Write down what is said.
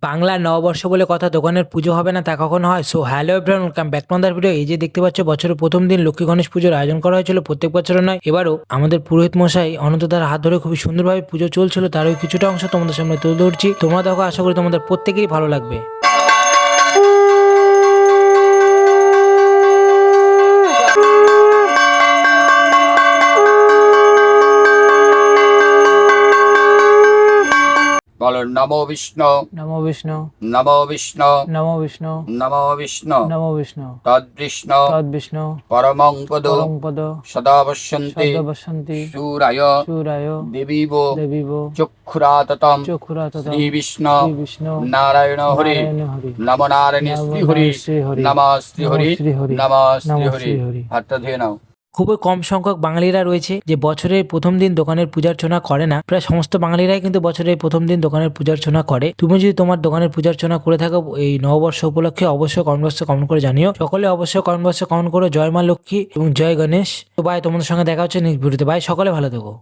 বাংলা নববর্ষ বলে কথা, দোকানের পুজো হবে না তা কখনো হয়? So hello everyone, welcome back to other video. এই যে দেখতে পাচ্ছ, বছরের প্রথম দিন লক্ষ্মী গণেশ পুজোর আয়োজন করা হয়েছিল। প্রত্যেক বছরও নয়, এবারও আমাদের পুরোহিত মশাই অনন্তদার হাত ধরে খুবই সুন্দরভাবে পুজো চলছিল। তারই কিছুটা অংশ তোমাদের সামনে তুলে ধরছি। তোমরা দেখো, আশা করি তোমাদের প্রত্যেকেরই ভালো লাগবে। বলো নমো বিষ্ণু, নমো বিষ্ণু, নমো বিষ্ণু, নমো বিষ্ণু, নমো বিষ্ণু, নমো বিষ্ণু, তদ্বিষ্ণু তদ বিষ্ণু, পরমং পদ পরং পদ, সদা পশ্যন্তি সদবসন্তি, সূরায় সূরায়, দেবীব দেবীব, চক্ষুরাততম চক্ষুরাততম, শ্রী বিষ্ণু শ্রী বিষ্ণু, নারায়ণ হরি নারায়ণ হরি, নম নারায়ণ শ্রী হরি শ্রী হরি, নম শ্রী হরি শ্রী হরি, নম শ্রী নমঃ হরি। শ্রী হরি। হাতটা ধুয়ে নাও। খুবই কম সংখ্যক বাঙালিরা রয়েছে যে বছরের প্রথম দিন দোকানের পূজার্চনা করে না। প্রায় সমস্ত বাঙালিরাই কিন্তু বছরের প্রথম দিন দোকানের পূজার্চনা করে। তুমি যদি তোমার দোকানের পূজার্চনা করে থাকো এই নববর্ষ উপলক্ষে, অবশ্যই কমেন্ট বক্সে কমেন্ট করে জানিও। সকলে অবশ্যই কমেন্ট বক্সে কমেন্ট করো জয় মা লক্ষ্মী এবং জয় গণেশ। তো ভাই, তোমাদের সঙ্গে দেখা হচ্ছে নেক্সট ভিডিওতে। ভাই, সকলে ভালো থেকো।